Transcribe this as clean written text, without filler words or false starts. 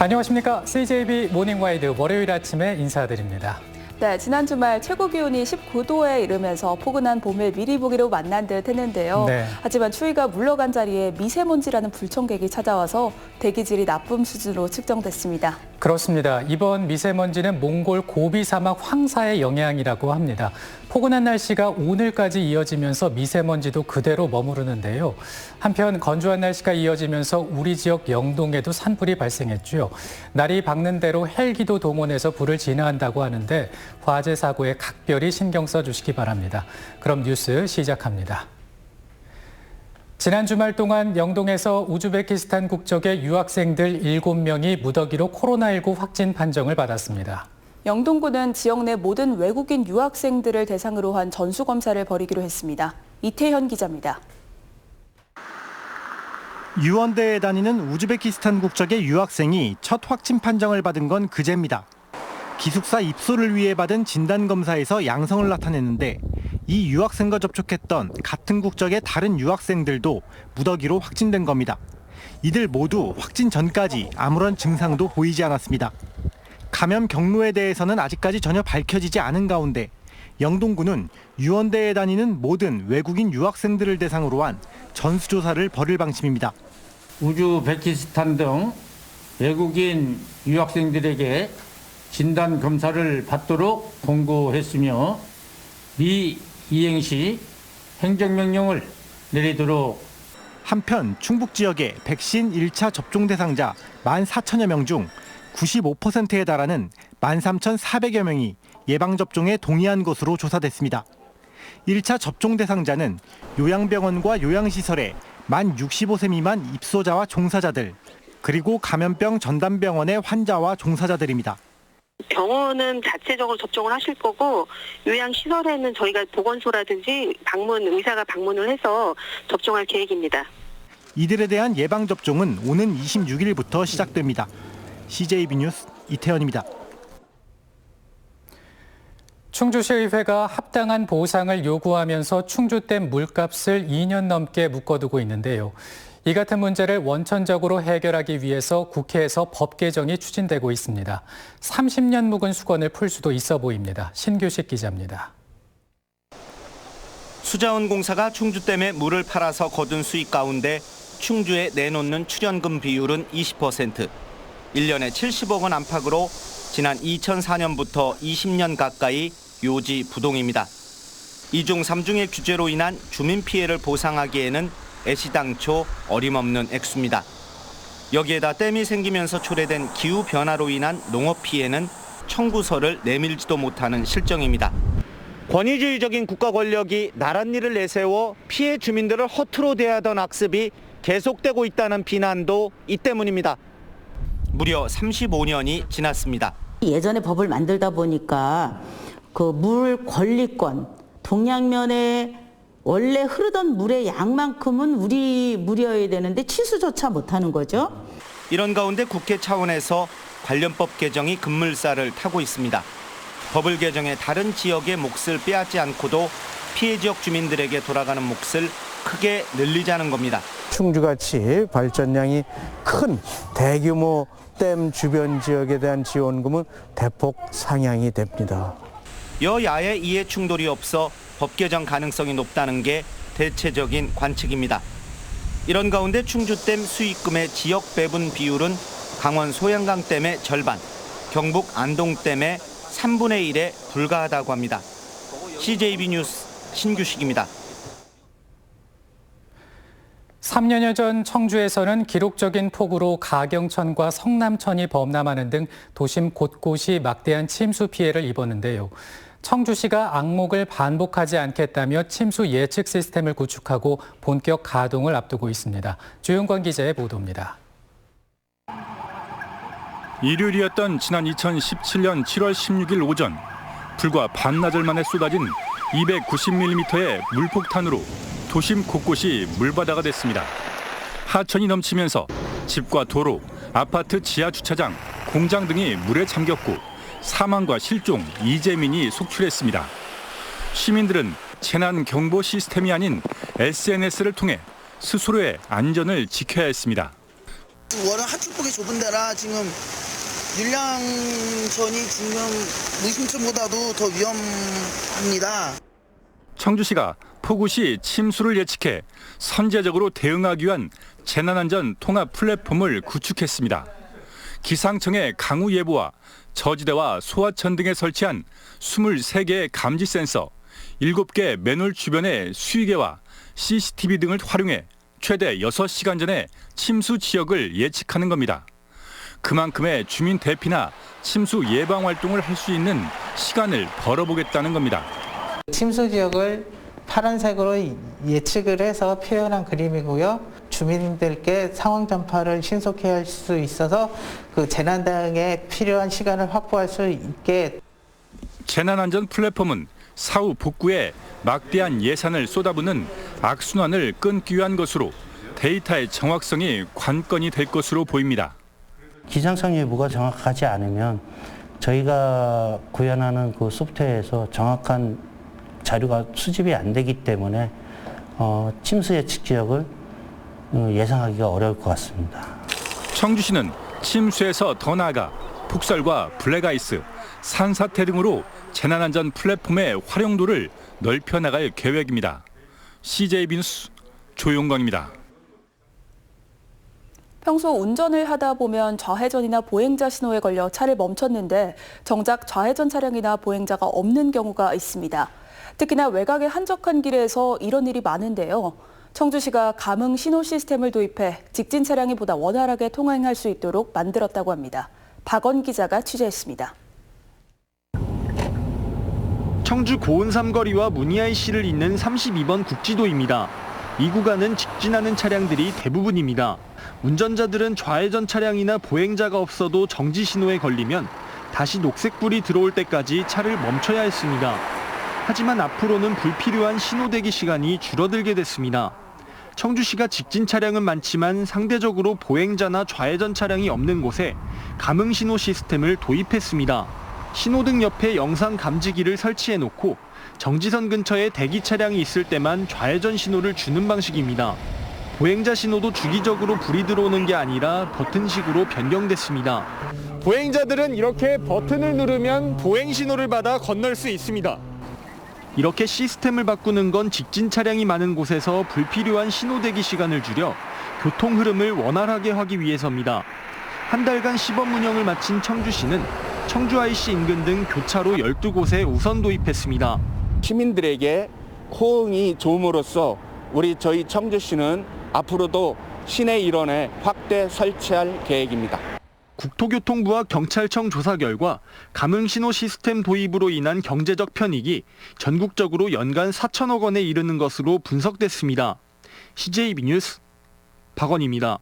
안녕하십니까. CJB 모닝와이드 월요일 아침에 인사드립니다. 네, 지난 주말 최고 기온이 19도에 이르면서 포근한 봄을 미리 보기로 만난 듯 했는데요. 네. 하지만 추위가 물러간 자리에 미세먼지라는 불청객이 찾아와서 대기질이 나쁨 수준으로 측정됐습니다. 그렇습니다. 이번 미세먼지는 몽골 고비 사막 황사의 영향이라고 합니다. 포근한 날씨가 오늘까지 이어지면서 미세먼지도 그대로 머무르는데요. 한편 건조한 날씨가 이어지면서 우리 지역 영동에도 산불이 발생했죠. 날이 밝는 대로 헬기도 동원해서 불을 진화한다고 하는데 화재 사고에 각별히 신경 써주시기 바랍니다. 그럼 뉴스 시작합니다. 지난 주말 동안 영동에서 우즈베키스탄 국적의 유학생들 7명이 무더기로 코로나19 확진 판정을 받았습니다. 영동구는 지역 내 모든 외국인 유학생들을 대상으로 한 전수검사를 벌이기로 했습니다. 이태현 기자입니다. 유원대에 다니는 우즈베키스탄 국적의 유학생이 첫 확진 판정을 받은 건 그제입니다. 기숙사 입소를 위해 받은 진단검사에서 양성을 나타냈는데 이 유학생과 접촉했던 같은 국적의 다른 유학생들도 무더기로 확진된 겁니다. 이들 모두 확진 전까지 아무런 증상도 보이지 않았습니다. 감염 경로에 대해서는 아직까지 전혀 밝혀지지 않은 가운데 영동구는 유원대에 다니는 모든 외국인 유학생들을 대상으로 한 전수조사를 벌일 방침입니다. 우즈베키스탄 등 외국인 유학생들에게 진단 검사를 받도록 공고했으며 미이행 시 행정명령을 내리도록. 한편 충북 지역의 백신 1차 접종 대상자 14,000여 명 중 95%에 달하는 13,400여 명이 예방접종에 동의한 것으로 조사됐습니다. 1차 접종 대상자는 요양병원과 요양시설에 만 65세 미만 입소자와 종사자들, 그리고 감염병 전담병원의 환자와 종사자들입니다. 병원은 자체적으로 접종을 하실 거고 요양시설에는 저희가 보건소라든지 의사가 방문을 해서 접종할 계획입니다. 이들에 대한 예방접종은 오는 26일부터 시작됩니다. CJB 뉴스 이태현입니다. 충주시의회가 합당한 보상을 요구하면서 충주댐 물값을 2년 넘게 묶어두고 있는데요. 이 같은 문제를 원천적으로 해결하기 위해서 국회에서 법 개정이 추진되고 있습니다. 30년 묵은 수건을 풀 수도 있어 보입니다. 신규식 기자입니다. 수자원공사가 충주댐에 물을 팔아서 거둔 수익 가운데 충주에 내놓는 출연금 비율은 20%, 1년에 70억 원 안팎으로 지난 2004년부터 20년 가까이 요지 부동입니다. 2중 3중의 규제로 인한 주민 피해를 보상하기에는 애시당초 어림없는 액수입니다. 여기에다 댐이 생기면서 초래된 기후변화로 인한 농업 피해는 청구서를 내밀지도 못하는 실정입니다. 권위주의적인 국가 권력이 나랏 일을 내세워 피해 주민들을 허투루 대하던 악습이 계속되고 있다는 비난도 이 때문입니다. 무려 35년이 지났습니다. 예전에 법을 만들다 보니까 그 물 관리권, 동양면에 원래 흐르던 물의 양만큼은 우리 물이어야 되는데 치수조차 못하는 거죠. 이런 가운데 국회 차원에서 관련법 개정이 급물살을 타고 있습니다. 법을 개정해 다른 지역의 몫을 빼앗지 않고도 피해 지역 주민들에게 돌아가는 몫을 크게 늘리자는 겁니다. 충주같이 발전량이 큰 대규모 댐 주변 지역에 대한 지원금은 대폭 상향이 됩니다. 여야의 이해 충돌이 없어 법 개정 가능성이 높다는 게 대체적인 관측입니다. 이런 가운데 충주댐 수익금의 지역 배분 비율은 강원 소양강댐의 절반, 경북 안동댐의 3분의 1에 불과하다고 합니다. CJB 뉴스 신규식입니다. 3년여 전 청주에서는 기록적인 폭우로 가경천과 성남천이 범람하는 등 도심 곳곳이 막대한 침수 피해를 입었는데요. 청주시가 악목을 반복하지 않겠다며 침수 예측 시스템을 구축하고 본격 가동을 앞두고 있습니다. 조용관 기자의 보도입니다. 일요일이었던 지난 2017년 7월 16일 오전, 불과 반나절 만에 쏟아진 290mm의 물폭탄으로 도심 곳곳이 물바다가 됐습니다. 하천이 넘치면서 집과 도로, 아파트 지하 주차장, 공장 등이 물에 잠겼고 사망과 실종, 이재민이 속출했습니다. 시민들은 재난 경보 시스템이 아닌 SNS를 통해 스스로의 안전을 지켜야 했습니다. 지금 워낙 하축폭이 좁은 데라 지금 율량전이 지금 무심천보다도 더 위험합니다. 청주시가 폭우 시 침수를 예측해 선제적으로 대응하기 위한 재난안전 통합 플랫폼을 구축했습니다. 기상청의 강우 예보와 저지대와 소하천 등에 설치한 23개의 감지 센서, 7개 맨홀 주변의 수위계와 CCTV 등을 활용해 최대 6시간 전에 침수 지역을 예측하는 겁니다. 그만큼의 주민 대피나 침수 예방 활동을 할 수 있는 시간을 벌어보겠다는 겁니다. 침수 지역을 파란색으로 예측을 해서 표현한 그림이고요. 주민들께 상황 전파를 신속히 할 수 있어서 그 재난 대응에 필요한 시간을 확보할 수 있게. 재난안전 플랫폼은 사후 복구에 막대한 예산을 쏟아붓는 악순환을 끊기 위한 것으로 데이터의 정확성이 관건이 될 것으로 보입니다. 기상청 예보가 정확하지 않으면 저희가 구현하는 그 소프트웨어에서 정확한 자료가 수집이 안 되기 때문에 침수 예측 지역을 예상하기가 어려울 것 같습니다. 청주시는 침수에서 더 나아가 폭설과 블랙아이스, 산사태 등으로 재난안전 플랫폼의 활용도를 넓혀나갈 계획입니다. CJB 뉴스 조용광입니다. 평소 운전을 하다 보면 좌회전이나 보행자 신호에 걸려 차를 멈췄는데 정작 좌회전 차량이나 보행자가 없는 경우가 있습니다. 특히나 외곽의 한적한 길에서 이런 일이 많은데요. 청주시가 감응 신호 시스템을 도입해 직진 차량이 보다 원활하게 통행할 수 있도록 만들었다고 합니다. 박원 기자가 취재했습니다. 청주 고은 삼거리와 문희IC를 잇는 32번 국지도입니다. 이 구간은 직진하는 차량들이 대부분입니다. 운전자들은 좌회전 차량이나 보행자가 없어도 정지 신호에 걸리면 다시 녹색불이 들어올 때까지 차를 멈춰야 했습니다. 하지만 앞으로는 불필요한 신호 대기 시간이 줄어들게 됐습니다. 청주시가 직진 차량은 많지만 상대적으로 보행자나 좌회전 차량이 없는 곳에 감응 신호 시스템을 도입했습니다. 신호등 옆에 영상 감지기를 설치해놓고 정지선 근처에 대기 차량이 있을 때만 좌회전 신호를 주는 방식입니다. 보행자 신호도 주기적으로 불이 들어오는 게 아니라 버튼식으로 변경됐습니다. 보행자들은 이렇게 버튼을 누르면 보행 신호를 받아 건널 수 있습니다. 이렇게 시스템을 바꾸는 건 직진 차량이 많은 곳에서 불필요한 신호 대기 시간을 줄여 교통 흐름을 원활하게 하기 위해서입니다. 한 달간 시범 운영을 마친 청주시는 청주IC 인근 등 교차로 12곳에 우선 도입했습니다. 시민들에게 호응이 좋음으로써 저희 청주시는 앞으로도 시내 일원에 확대 설치할 계획입니다. 국토교통부와 경찰청 조사 결과 감응신호 시스템 도입으로 인한 경제적 편익이 전국적으로 연간 4천억 원에 이르는 것으로 분석됐습니다. CJB 뉴스 박원입니다.